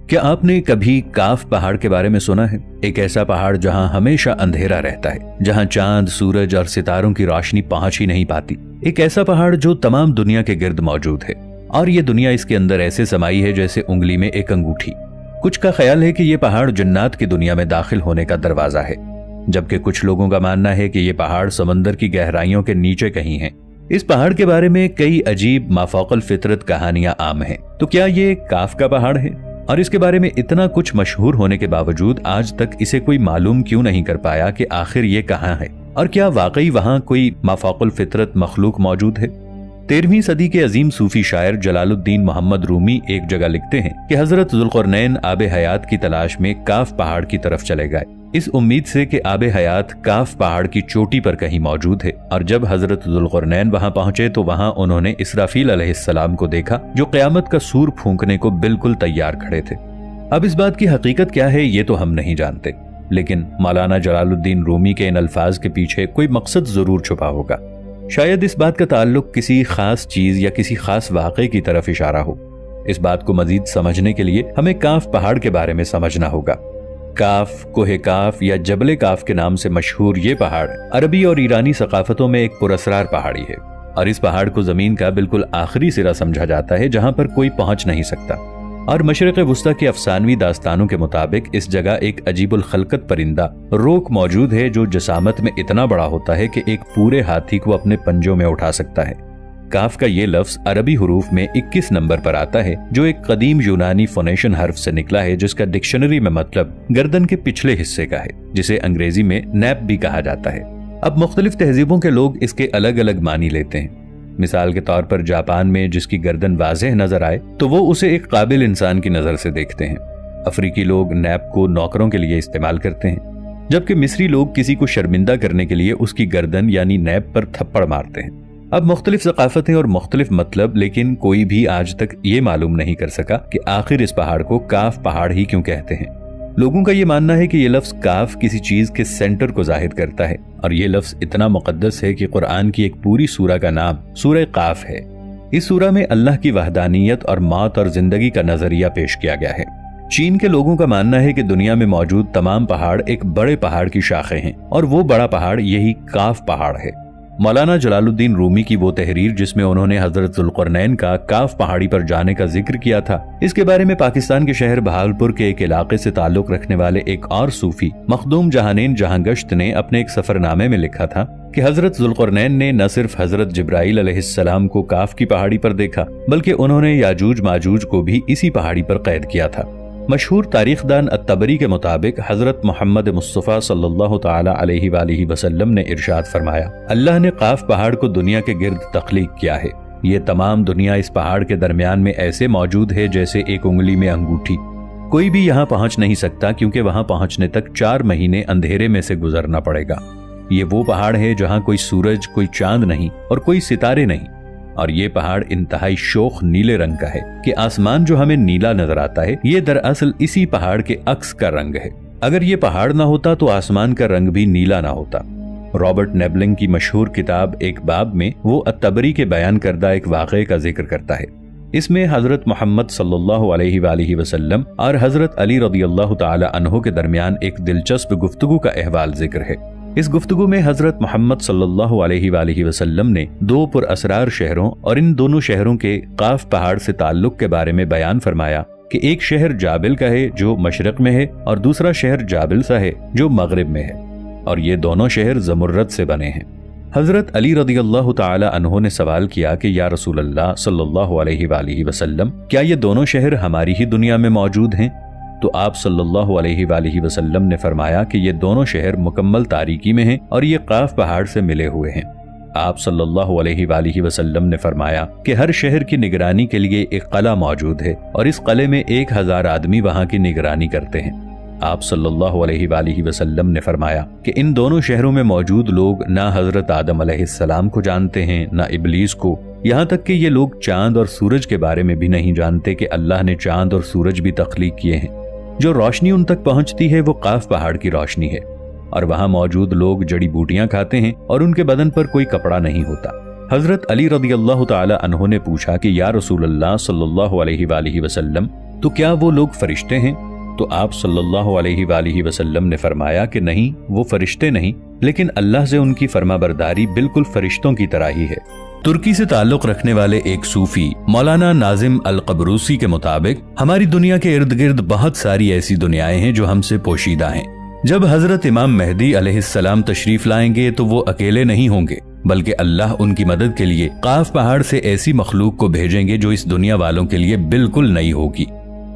کیا آپ نے کبھی کاف پہاڑ کے بارے میں سنا ہے؟ ایک ایسا پہاڑ جہاں ہمیشہ اندھیرا رہتا ہے، جہاں چاند، سورج اور ستاروں کی روشنی پہنچ ہی نہیں پاتی۔ ایک ایسا پہاڑ جو تمام دنیا کے گرد موجود ہے، اور یہ دنیا اس کے اندر ایسے سمائی ہے جیسے انگلی میں ایک انگوٹھی۔ کچھ کا خیال ہے کہ یہ پہاڑ جنات کی دنیا میں داخل ہونے کا دروازہ ہے، جبکہ کچھ لوگوں کا ماننا ہے کہ یہ پہاڑ سمندر کی گہرائیوں کے نیچے کہیں ہیں۔ اس پہاڑ کے بارے میں کئی عجیب مافوق الفطرت کہانیاں عام ہیں۔ تو کیا یہ کاف کا پہاڑ ہے؟ اور اس کے بارے میں اتنا کچھ مشہور ہونے کے باوجود آج تک اسے کوئی معلوم کیوں نہیں کر پایا کہ آخر یہ کہاں ہے، اور کیا واقعی وہاں کوئی مافوق الفطرت مخلوق موجود ہے؟ 13ویں صدی کے عظیم صوفی شاعر جلال الدین محمد رومی ایک جگہ لکھتے ہیں کہ حضرت ذوالقرنین آب حیات کی تلاش میں کاف پہاڑ کی طرف چلے گئے، اس امید سے کہ آب حیات کاف پہاڑ کی چوٹی پر کہیں موجود ہے۔ اور جب حضرت ذوالقرنین وہاں پہنچے تو وہاں انہوں نے اسرافیل علیہ السلام کو دیکھا، جو قیامت کا سور پھونکنے کو بالکل تیار کھڑے تھے۔ اب اس بات کی حقیقت کیا ہے یہ تو ہم نہیں جانتے، لیکن مولانا جلال الدین رومی کے ان الفاظ کے پیچھے کوئی مقصد ضرور چھپا ہوگا۔ شاید اس بات کا تعلق کسی خاص چیز یا کسی خاص واقعے کی طرف اشارہ ہو۔ اس بات کو مزید سمجھنے کے لیے ہمیں کاف پہاڑ کے بارے میں سمجھنا ہوگا۔ کاف، کوہ کاف یا جبل کاف کے نام سے مشہور یہ پہاڑ عربی اور ایرانی ثقافتوں میں ایک پراسرار پہاڑی ہے، اور اس پہاڑ کو زمین کا بالکل آخری سرا سمجھا جاتا ہے جہاں پر کوئی پہنچ نہیں سکتا۔ اور مشرق وسطی کی افسانوی داستانوں کے مطابق اس جگہ ایک عجیب الخلقت پرندہ روک موجود ہے جو جسامت میں اتنا بڑا ہوتا ہے کہ ایک پورے ہاتھی کو اپنے پنجوں میں اٹھا سکتا ہے۔ کاف کا یہ لفظ عربی حروف میں 21 نمبر پر آتا ہے، جو ایک قدیم یونانی فونیشن حرف سے نکلا ہے جس کا ڈکشنری میں مطلب گردن کے پچھلے حصے کا ہے، جسے انگریزی میں نیپ بھی کہا جاتا ہے۔ اب مختلف تہذیبوں کے لوگ اس کے الگ الگ معنی لیتے ہیں۔ مثال کے طور پر جاپان میں جس کی گردن واضح نظر آئے تو وہ اسے ایک قابل انسان کی نظر سے دیکھتے ہیں۔ افریقی لوگ نیپ کو نوکروں کے لیے استعمال کرتے ہیں، جبکہ مصری لوگ کسی کو شرمندہ کرنے کے لیے اس کی گردن یعنی نیپ پر تھپڑ مارتے ہیں۔ اب مختلف ثقافتیں اور مختلف مطلب، لیکن کوئی بھی آج تک یہ معلوم نہیں کر سکا کہ آخر اس پہاڑ کو کاف پہاڑ ہی کیوں کہتے ہیں۔ لوگوں کا یہ ماننا ہے کہ یہ لفظ کاف کسی چیز کے سینٹر کو ظاہر کرتا ہے، اور یہ لفظ اتنا مقدس ہے کہ قرآن کی ایک پوری سورہ کا نام سورہ قاف ہے۔ اس سورہ میں اللہ کی وحدانیت اور موت اور زندگی کا نظریہ پیش کیا گیا ہے۔ چین کے لوگوں کا ماننا ہے کہ دنیا میں موجود تمام پہاڑ ایک بڑے پہاڑ کی شاخیں ہیں، اور وہ بڑا پہاڑ یہی کاف پہاڑ ہے۔ مولانا جلال الدین رومی کی وہ تحریر جس میں انہوں نے حضرت ذوالقرنین کا کاف پہاڑی پر جانے کا ذکر کیا تھا، اس کے بارے میں پاکستان کے شہر بہاولپور کے ایک علاقے سے تعلق رکھنے والے ایک اور صوفی مخدوم جہانین جہاں گشت نے اپنے ایک سفر نامے میں لکھا تھا کہ حضرت ذوالقرنین نے نہ صرف حضرت جبرائیل علیہ السلام کو کاف کی پہاڑی پر دیکھا، بلکہ انہوں نے یاجوج ماجوج کو بھی اسی پہاڑی پر قید کیا تھا۔ مشہور تاریخ دان الطبری کے مطابق حضرت محمد مصطفیٰ صلی اللہ تعالی علیہ وآلہ وسلم نے ارشاد فرمایا، اللہ نے قاف پہاڑ کو دنیا کے گرد تخلیق کیا ہے، یہ تمام دنیا اس پہاڑ کے درمیان میں ایسے موجود ہے جیسے ایک انگلی میں انگوٹھی۔ کوئی بھی یہاں پہنچ نہیں سکتا کیونکہ وہاں پہنچنے تک 4 مہینے اندھیرے میں سے گزرنا پڑے گا۔ یہ وہ پہاڑ ہے جہاں کوئی سورج، کوئی چاند نہیں اور کوئی ستارے نہیں، اور یہ پہاڑ انتہائی شوخ نیلے رنگ کا ہے کہ آسمان جو ہمیں نیلا نظر آتا ہے یہ دراصل اسی پہاڑ کے عکس کا رنگ ہے۔ اگر یہ پہاڑ نہ ہوتا تو آسمان کا رنگ بھی نیلا نہ ہوتا۔ رابرٹ نیبلنگ کی مشہور کتاب ایک باب میں وہ الطبری کے بیان کردہ ایک واقعے کا ذکر کرتا ہے۔ اس میں حضرت محمد صلی اللہ علیہ وآلہ وسلم اور حضرت علی رضی اللہ تعالی عنہ کے درمیان ایک دلچسپ گفتگو کا احوال ذکر ہے۔ اس گفتگو میں حضرت محمد صلی اللہ علیہ وآلہ وسلم نے 2 پر اسرار شہروں اور ان دونوں شہروں کے قاف پہاڑ سے تعلق کے بارے میں بیان فرمایا کہ ایک شہر جابل کا ہے جو مشرق میں ہے اور دوسرا شہر جابل سا ہے جو مغرب میں ہے، اور یہ دونوں شہر زمرد سے بنے ہیں۔ حضرت علی رضی اللہ تعالی عنہ نے سوال کیا کہ یا رسول اللہ صلی اللہ علیہ وآلہ وسلم، کیا یہ دونوں شہر ہماری ہی دنیا میں موجود ہیں؟ تو آپ صلی اللہ علیہ وآلہ وسلم نے فرمایا کہ یہ دونوں شہر مکمل تاریکی میں ہیں اور یہ قاف پہاڑ سے ملے ہوئے ہیں۔ آپ صلی اللہ علیہ وآلہ وسلم نے فرمایا کہ ہر شہر کی نگرانی کے لیے ایک قلعہ موجود ہے اور اس قلعے میں 1000 آدمی وہاں کی نگرانی کرتے ہیں۔ آپ صلی اللہ علیہ وآلہ وسلم نے فرمایا کہ ان دونوں شہروں میں موجود لوگ نہ حضرت آدم علیہ السلام کو جانتے ہیں نہ ابلیس کو، یہاں تک کہ یہ لوگ چاند اور سورج کے بارے میں بھی نہیں جانتے کہ اللہ نے چاند اور سورج بھی تخلیق کیے ہیں۔ جو روشنی ان تک پہنچتی ہے وہ قاف پہاڑ کی روشنی ہے، اور وہاں موجود لوگ جڑی بوٹیاں کھاتے ہیں اور ان کے بدن پر کوئی کپڑا نہیں ہوتا۔ حضرت علی رضی اللہ تعالی عنہ نے پوچھا کہ یا رسول اللہ صلی اللہ علیہ وآلہ وسلم، تو کیا وہ لوگ فرشتے ہیں؟ تو آپ صلی اللہ علیہ وآلہ وسلم نے فرمایا کہ نہیں، وہ فرشتے نہیں، لیکن اللہ سے ان کی فرما برداری بالکل فرشتوں کی طرح ہی ہے۔ ترکی سے تعلق رکھنے والے ایک صوفی مولانا ناظم القبروسی کے مطابق ہماری دنیا کے ارد گرد بہت ساری ایسی دنیایں ہیں جو ہم سے پوشیدہ ہیں۔ جب حضرت امام مہدی علیہ السلام تشریف لائیں گے تو وہ اکیلے نہیں ہوں گے، بلکہ اللہ ان کی مدد کے لیے قاف پہاڑ سے ایسی مخلوق کو بھیجیں گے جو اس دنیا والوں کے لیے بالکل نئی ہوگی۔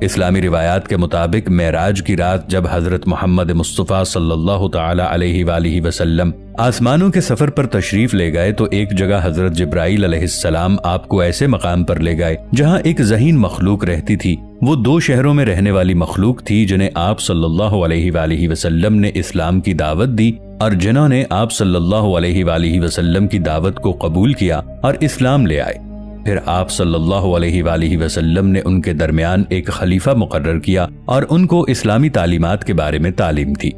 اسلامی روایات کے مطابق معراج کی رات جب حضرت محمد مصطفیٰ صلی اللہ تعالی علیہ وآلہ وسلم آسمانوں کے سفر پر تشریف لے گئے تو ایک جگہ حضرت جبرائیل علیہ السلام آپ کو ایسے مقام پر لے گئے جہاں ایک ذہین مخلوق رہتی تھی۔ وہ 2 شہروں میں رہنے والی مخلوق تھی جنہیں آپ صلی اللہ علیہ وآلہ وسلم نے اسلام کی دعوت دی اور جنہوں نے آپ صلی اللہ علیہ وآلہ وسلم کی دعوت کو قبول کیا اور اسلام لے آئے۔ پھر آپ صلی اللہ علیہ وآلہ وسلم نے ان کے درمیان ایک خلیفہ مقرر کیا اور ان کو اسلامی تعلیمات کے بارے میں تعلیم دی۔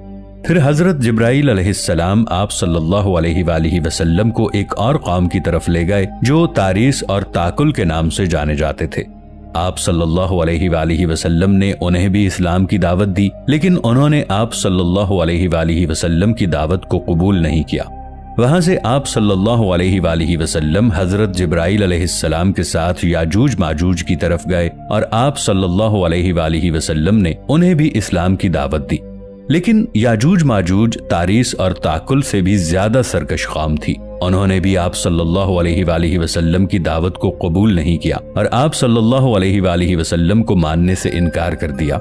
پھر حضرت جبرائیل علیہ السلام آپ صلی اللہ علیہ وآلہ وسلم کو ایک اور قوم کی طرف لے گئے جو تاریس اور تاکل کے نام سے جانے جاتے تھے۔ آپ صلی اللہ علیہ وآلہ وسلم نے انہیں بھی اسلام کی دعوت دی، لیکن انہوں نے آپ صلی اللہ علیہ وآلہ وسلم کی دعوت کو قبول نہیں کیا۔ وہاں سے آپ صلی اللہ علیہ وآلہ وسلم حضرت جبرائیل علیہ السلام کے ساتھ یاجوج ماجوج کی طرف گئے اور آپ صلی اللہ علیہ وآلہ وسلم نے انہیں بھی اسلام کی دعوت دی۔ لیکن یاجوج ماجوج تاریس اور تاکل سے بھی زیادہ سرکش قوم تھی۔ انہوں نے بھی آپ صلی اللہ علیہ وآلہ وسلم کی دعوت کو قبول نہیں کیا اور آپ صلی اللہ علیہ وآلہ وسلم کو ماننے سے انکار کر دیا۔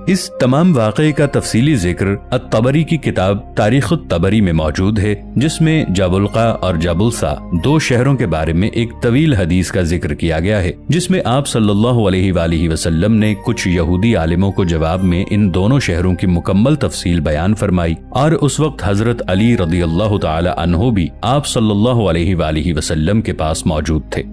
اس تمام واقعے کا تفصیلی ذکر الطبری کی کتاب تاریخ الطبری میں موجود ہے، جس میں جابلقا اور جابلسا 2 شہروں کے بارے میں ایک طویل حدیث کا ذکر کیا گیا ہے، جس میں آپ صلی اللہ علیہ وآلہ وسلم نے کچھ یہودی عالموں کو جواب میں ان دونوں شہروں کی مکمل تفصیل بیان فرمائی، اور اس وقت حضرت علی رضی اللہ تعالی عنہ بھی آپ صلی اللہ علیہ وآلہ وسلم کے پاس موجود تھے۔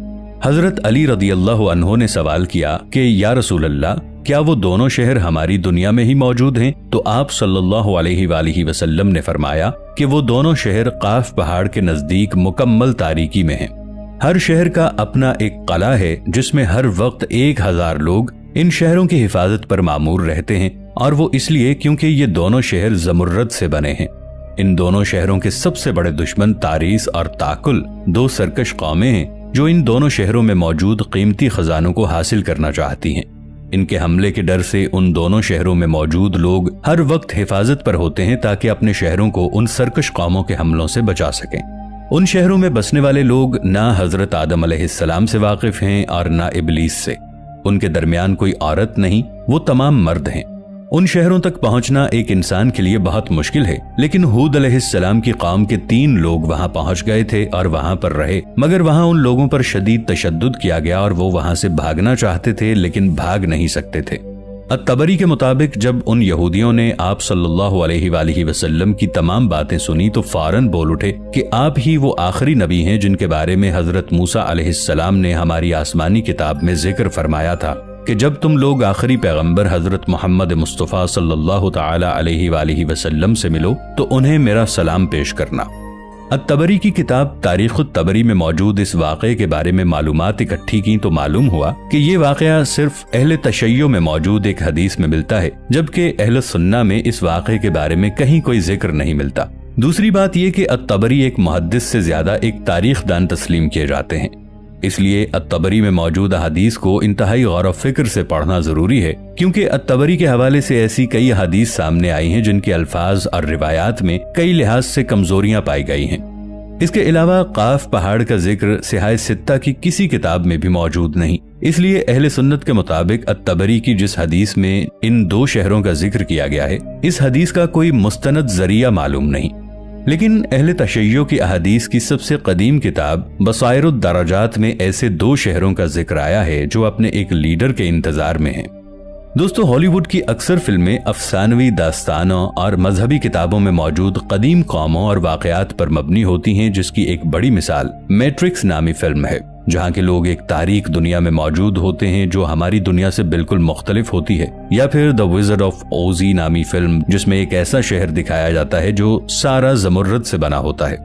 حضرت علی رضی اللہ عنہ نے سوال کیا کہ یا رسول اللہ، کیا وہ دونوں شہر ہماری دنیا میں ہی موجود ہیں؟ تو آپ صلی اللہ علیہ وآلہ وسلم نے فرمایا کہ وہ دونوں شہر قاف پہاڑ کے نزدیک مکمل تاریکی میں ہیں۔ ہر شہر کا اپنا ایک قلعہ ہے جس میں ہر وقت 1000 لوگ ان شہروں کی حفاظت پر مامور رہتے ہیں، اور وہ اس لیے کیونکہ یہ دونوں شہر زمرد سے بنے ہیں۔ ان دونوں شہروں کے سب سے بڑے دشمن تاریس اور تاکل 2 سرکش قومیں ہیں جو ان دونوں شہروں میں موجود قیمتی خزانوں کو حاصل کرنا چاہتی ہیں۔ ان کے حملے کے ڈر سے ان دونوں شہروں میں موجود لوگ ہر وقت حفاظت پر ہوتے ہیں تاکہ اپنے شہروں کو ان سرکش قوموں کے حملوں سے بچا سکیں۔ ان شہروں میں بسنے والے لوگ نہ حضرت آدم علیہ السلام سے واقف ہیں اور نہ ابلیس سے۔ ان کے درمیان کوئی عورت نہیں، وہ تمام مرد ہیں۔ ان شہروں تک پہنچنا ایک انسان کے لیے بہت مشکل ہے، لیکن ہود علیہ السلام کی قوم کے 3 لوگ وہاں پہنچ گئے تھے اور وہاں پر رہے، مگر وہاں ان لوگوں پر شدید تشدد کیا گیا اور وہ وہاں سے بھاگنا چاہتے تھے لیکن بھاگ نہیں سکتے تھے۔ الطبری کے مطابق جب ان یہودیوں نے آپ صلی اللہ علیہ وآلہ وسلم کی تمام باتیں سنی تو فوراً بول اٹھے کہ آپ ہی وہ آخری نبی ہیں جن کے بارے میں حضرت موسیٰ علیہ السلام نے ہماری آسمانی کتاب میں ذکر فرمایا تھا کہ جب تم لوگ آخری پیغمبر حضرت محمد مصطفیٰ صلی اللہ تعالی علیہ وآلہ وسلم سے ملو تو انہیں میرا سلام پیش کرنا۔ الطبری کی کتاب تاریخ الطبری میں موجود اس واقعے کے بارے میں معلومات اکٹھی کی تو معلوم ہوا کہ یہ واقعہ صرف اہل تشیع میں موجود ایک حدیث میں ملتا ہے، جبکہ اہل سنہ میں اس واقعے کے بارے میں کہیں کوئی ذکر نہیں ملتا۔ دوسری بات یہ کہ الطبری ایک محدث سے زیادہ ایک تاریخ دان تسلیم کیے جاتے ہیں، اس لیے الطبری میں موجود حدیث کو انتہائی غور و فکر سے پڑھنا ضروری ہے، کیونکہ الطبری کے حوالے سے ایسی کئی حدیث سامنے آئی ہیں جن کے الفاظ اور روایات میں کئی لحاظ سے کمزوریاں پائی گئی ہیں۔ اس کے علاوہ قاف پہاڑ کا ذکر سیاہ ستہ کی کسی کتاب میں بھی موجود نہیں، اس لیے اہل سنت کے مطابق الطبری کی جس حدیث میں ان 2 شہروں کا ذکر کیا گیا ہے، اس حدیث کا کوئی مستند ذریعہ معلوم نہیں۔ لیکن اہل تشیع کی احادیث کی سب سے قدیم کتاب بصائر الدرجات میں ایسے 2 شہروں کا ذکر آیا ہے جو اپنے ایک لیڈر کے انتظار میں ہیں۔ دوستو، ہالی ووڈ کی اکثر فلمیں افسانوی داستانوں اور مذہبی کتابوں میں موجود قدیم قوموں اور واقعات پر مبنی ہوتی ہیں، جس کی ایک بڑی مثال میٹرکس نامی فلم ہے، جہاں کے لوگ ایک تاریک دنیا میں موجود ہوتے ہیں جو ہماری دنیا سے بالکل مختلف ہوتی ہے، یا پھر دا وزرڈ آف اوزی نامی فلم جس میں ایک ایسا شہر دکھایا جاتا ہے جو سارا زمرد سے بنا ہوتا ہے۔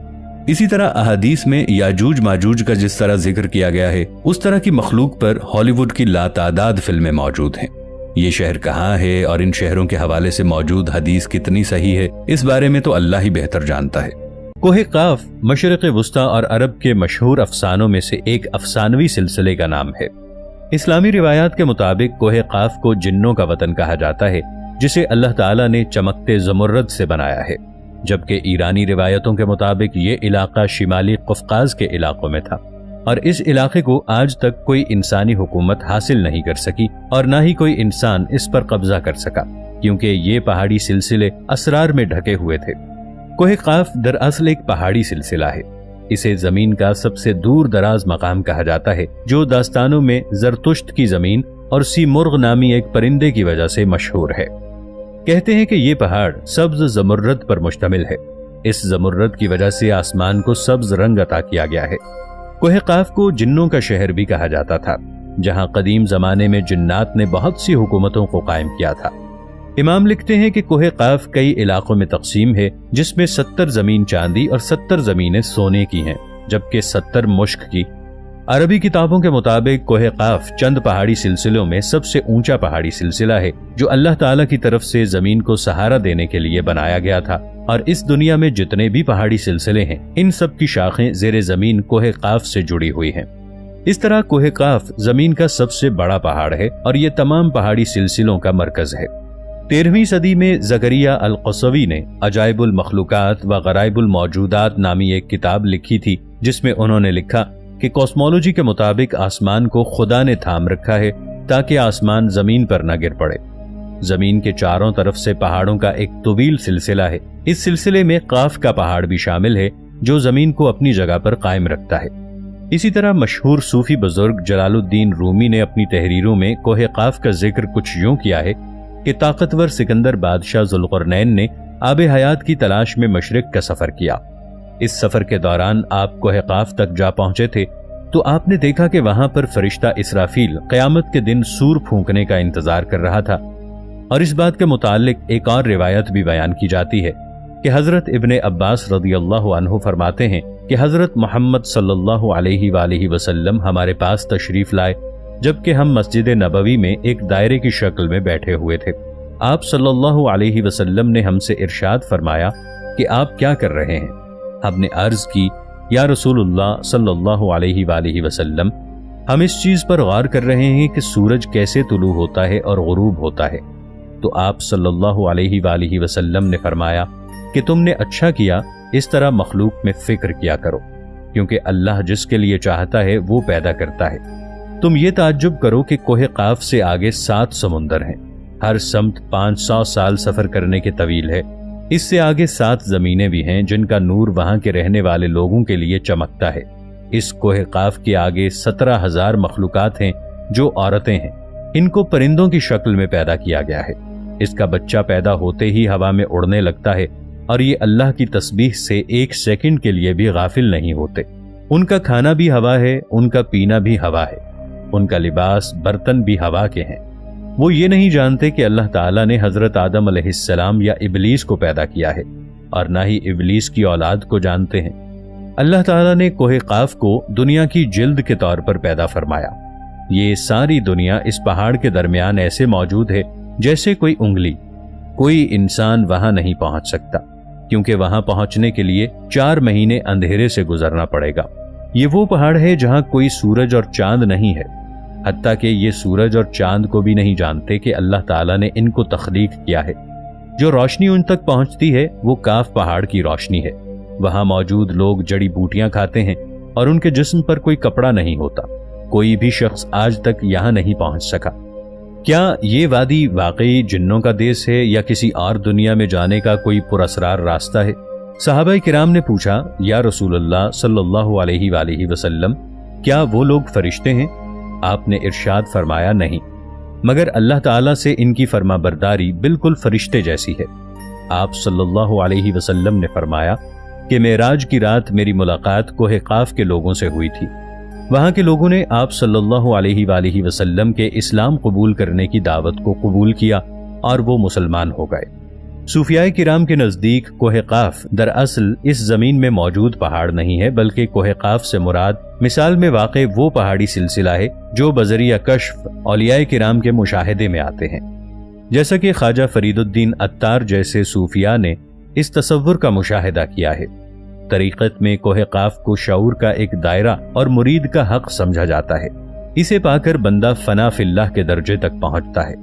اسی طرح احادیث میں یاجوج ماجوج کا جس طرح ذکر کیا گیا ہے، اس طرح کی مخلوق پر ہالی ووڈ کی لاتعداد فلمیں موجود ہیں۔ یہ شہر کہاں ہے اور ان شہروں کے حوالے سے موجود حدیث کتنی صحیح ہے، اس بارے میں تو اللہ ہی بہتر جانتا ہے۔ کوہ قاف مشرق وسطی اور عرب کے مشہور افسانوں میں سے ایک افسانوی سلسلے کا نام ہے۔ اسلامی روایات کے مطابق کوہ قاف کو جنوں کا وطن کہا جاتا ہے، جسے اللہ تعالیٰ نے چمکتے زمرد سے بنایا ہے، جبکہ ایرانی روایتوں کے مطابق یہ علاقہ شمالی قفقاز کے علاقوں میں تھا، اور اس علاقے کو آج تک کوئی انسانی حکومت حاصل نہیں کر سکی اور نہ ہی کوئی انسان اس پر قبضہ کر سکا، کیونکہ یہ پہاڑی سلسلے اسرار میں ڈھکے ہوئے تھے۔ کوہ قاف دراصل ایک پہاڑی سلسلہ ہے۔ اسے زمین کا سب سے دور دراز مقام کہا جاتا ہے، جو داستانوں میں زرتشت کی زمین اور سی مرغ نامی ایک پرندے کی وجہ سے مشہور ہے۔ کہتے ہیں کہ یہ پہاڑ سبز زمرد پر مشتمل ہے۔ اس زمرد کی وجہ سے آسمان کو سبز رنگ عطا کیا گیا ہے۔ کوہ قاف کو جنوں کا شہر بھی کہا جاتا تھا، جہاں قدیم زمانے میں جنات نے بہت سی حکومتوں کو قائم کیا تھا۔ امام لکھتے ہیں کہ کوہ قاف کئی علاقوں میں تقسیم ہے، جس میں 70 زمین چاندی اور 70 زمینیں سونے کی ہیں، جبکہ 70 مشک کی۔ عربی کتابوں کے مطابق کوہ قاف چند پہاڑی سلسلوں میں سب سے اونچا پہاڑی سلسلہ ہے، جو اللہ تعالیٰ کی طرف سے زمین کو سہارا دینے کے لیے بنایا گیا تھا، اور اس دنیا میں جتنے بھی پہاڑی سلسلے ہیں ان سب کی شاخیں زیر زمین کوہ قاف سے جڑی ہوئی ہیں۔ اس طرح کوہ قاف زمین کا سب سے بڑا پہاڑ ہے اور یہ تمام پہاڑی سلسلوں کا مرکز ہے۔ 13ویں صدی میں زکریا القصوی نے عجائب المخلوقات و غرائب الموجودات نامی ایک کتاب لکھی تھی، جس میں انہوں نے لکھا کہ کاسمولوجی کے مطابق آسمان کو خدا نے تھام رکھا ہے تاکہ آسمان زمین پر نہ گر پڑے۔ زمین کے چاروں طرف سے پہاڑوں کا ایک طویل سلسلہ ہے۔ اس سلسلے میں قاف کا پہاڑ بھی شامل ہے، جو زمین کو اپنی جگہ پر قائم رکھتا ہے۔ اسی طرح مشہور صوفی بزرگ جلال الدین رومی نے اپنی تحریروں میں کوہ قاف کا ذکر کچھ یوں کیا ہے کہ طاقتور سکندر بادشاہ ذوالقرنین نے آب حیات کی تلاش میں مشرق کا سفر کیا۔ اس سفر کے دوران آپ کوہ قاف تک جا پہنچے تھے تو آپ نے دیکھا کہ وہاں پر فرشتہ اسرافیل قیامت کے دن سور پھونکنے کا انتظار کر رہا تھا، اور اس بات کے متعلق ایک اور روایت بھی بیان کی جاتی ہے کہ حضرت ابن عباس رضی اللہ عنہ فرماتے ہیں کہ حضرت محمد صلی اللہ علیہ وآلہ وسلم ہمارے پاس تشریف لائے جبکہ ہم مسجد نبوی میں ایک دائرے کی شکل میں بیٹھے ہوئے تھے۔ آپ صلی اللہ علیہ وسلم نے ہم سے ارشاد فرمایا کہ آپ کیا کر رہے ہیں؟ ہم نے عرض کی، یا رسول اللہ صلی اللہ علیہ وآلہ وسلم، ہم اس چیز پر غور کر رہے ہیں کہ سورج کیسے طلوع ہوتا ہے اور غروب ہوتا ہے۔ تو آپ صلی اللہ علیہ وآلہ وسلم نے فرمایا کہ تم نے اچھا کیا، اس طرح مخلوق میں فکر کیا کرو، کیونکہ اللہ جس کے لیے چاہتا ہے وہ پیدا کرتا ہے۔ تم یہ تعجب کرو کہ کوہ قاف سے آگے 7 سمندر ہیں، ہر سمت 500 سال سفر کرنے کے طویل ہے۔ اس سے آگے 7 زمینیں بھی ہیں جن کا نور وہاں کے رہنے والے لوگوں کے لیے چمکتا ہے۔ اس کوہ قاف کے آگے 17,000 مخلوقات ہیں جو عورتیں ہیں، ان کو پرندوں کی شکل میں پیدا کیا گیا ہے۔ اس کا بچہ پیدا ہوتے ہی ہوا میں اڑنے لگتا ہے، اور یہ اللہ کی تسبیح سے 1 سیکنڈ کے لیے بھی غافل نہیں ہوتے۔ ان کا کھانا بھی ہوا ہے، ان کا پینا بھی ہوا ہے، ان کا لباس برتن بھی ہوا کے ہیں۔ وہ یہ نہیں جانتے کہ اللہ تعالیٰ نے حضرت آدم علیہ السلام یا ابلیس کو پیدا کیا ہے، اور نہ ہی ابلیس کی اولاد کو جانتے ہیں۔ اللہ تعالیٰ نے کوہ قاف کو دنیا کی جلد کے طور پر پیدا فرمایا۔ یہ ساری دنیا اس پہاڑ کے درمیان ایسے موجود ہے جیسے کوئی انگلی۔ کوئی انسان وہاں نہیں پہنچ سکتا، کیونکہ وہاں پہنچنے کے لیے 4 مہینے اندھیرے سے گزرنا پڑے گا۔ یہ وہ پہاڑ ہے جہاں کوئی سورج اور چاند نہیں ہے، حتیٰ کہ یہ سورج اور چاند کو بھی نہیں جانتے کہ اللہ تعالیٰ نے ان کو تخلیق کیا ہے۔ جو روشنی ان تک پہنچتی ہے وہ کاف پہاڑ کی روشنی ہے۔ وہاں موجود لوگ جڑی بوٹیاں کھاتے ہیں اور ان کے جسم پر کوئی کپڑا نہیں ہوتا۔ کوئی بھی شخص آج تک یہاں نہیں پہنچ سکا۔ کیا یہ وادی واقعی جنوں کا دیس ہے یا کسی اور دنیا میں جانے کا کوئی پراسرار راستہ ہے؟ صحابہ کرام نے پوچھا، یا رسول اللہ صلی اللہ علیہ وآلہ وسلم، کیا وہ لوگ فرشتے ہیں؟ آپ نے ارشاد فرمایا، نہیں، مگر اللہ تعالیٰ سے ان کی فرما برداری بالکل فرشتے جیسی ہے۔ آپ صلی اللہ علیہ وسلم نے فرمایا کہ معراج کی رات میری ملاقات کوہ قاف کے لوگوں سے ہوئی تھی۔ وہاں کے لوگوں نے آپ صلی اللہ علیہ وآلہ وسلم کے اسلام قبول کرنے کی دعوت کو قبول کیا اور وہ مسلمان ہو گئے۔ صوفیاء کرام کے نزدیک کوہ قاف دراصل اس زمین میں موجود پہاڑ نہیں ہے، بلکہ کوہ قاف سے مراد مثال میں واقع وہ پہاڑی سلسلہ ہے جو بذریعہ کشف اولیاء کرام کے مشاہدے میں آتے ہیں، جیسا کہ خواجہ فرید الدین عطار جیسے صوفیاء نے اس تصور کا مشاہدہ کیا ہے۔ طریقت میں کوہ قاف کو شعور کا ایک دائرہ اور مرید کا حق سمجھا جاتا ہے، اسے پا کر بندہ فنا فی اللہ کے درجے تک پہنچتا ہے۔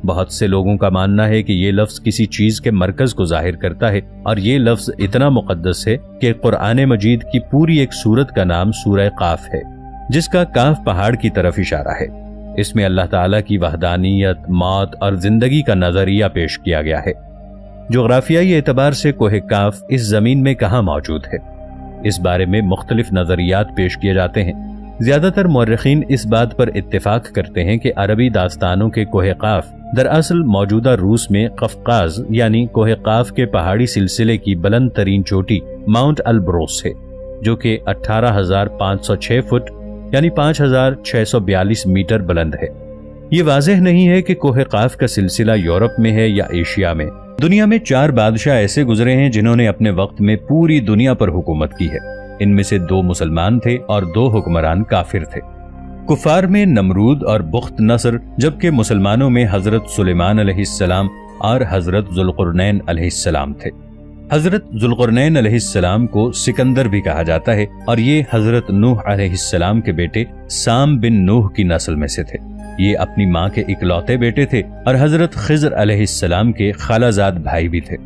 بہت سے لوگوں کا ماننا ہے کہ یہ لفظ کسی چیز کے مرکز کو ظاہر کرتا ہے، اور یہ لفظ اتنا مقدس ہے کہ قرآن مجید کی پوری ایک سورت کا نام سورہ قاف ہے، جس کا کاف پہاڑ کی طرف اشارہ ہے۔ اس میں اللہ تعالیٰ کی وحدانیت، موت اور زندگی کا نظریہ پیش کیا گیا ہے۔ جغرافیائی اعتبار سے کوہ کاف اس زمین میں کہاں موجود ہے، اس بارے میں مختلف نظریات پیش کیے جاتے ہیں۔ زیادہ تر مورخین اس بات پر اتفاق کرتے ہیں کہ عربی داستانوں کے کوہ قاف دراصل موجودہ روس میں قفقاز یعنی کوہ قاف کے پہاڑی سلسلے کی بلند ترین چوٹی ماؤنٹ البروس ہے، جو کہ 18,506 فٹ یعنی 5,642 میٹر بلند ہے۔ یہ واضح نہیں ہے کہ کوہ قاف کا سلسلہ یورپ میں ہے یا ایشیا میں۔ دنیا میں 4 بادشاہ ایسے گزرے ہیں جنہوں نے اپنے وقت میں پوری دنیا پر حکومت کی ہے۔ ان میں سے 2 مسلمان تھے اور 2 حکمران کافر تھے۔ کفار میں نمرود اور بخت نصر، جبکہ مسلمانوں میں حضرت سلیمان علیہ السلام اور حضرت ذوالقرنین علیہ السلام تھے۔ حضرت ذوالقرنین علیہ السلام کو سکندر بھی کہا جاتا ہے، اور یہ حضرت نوح علیہ السلام کے بیٹے سام بن نوح کی نسل میں سے تھے۔ یہ اپنی ماں کے اکلوتے بیٹے تھے اور حضرت خضر علیہ السلام کے خالہ زاد بھائی بھی تھے۔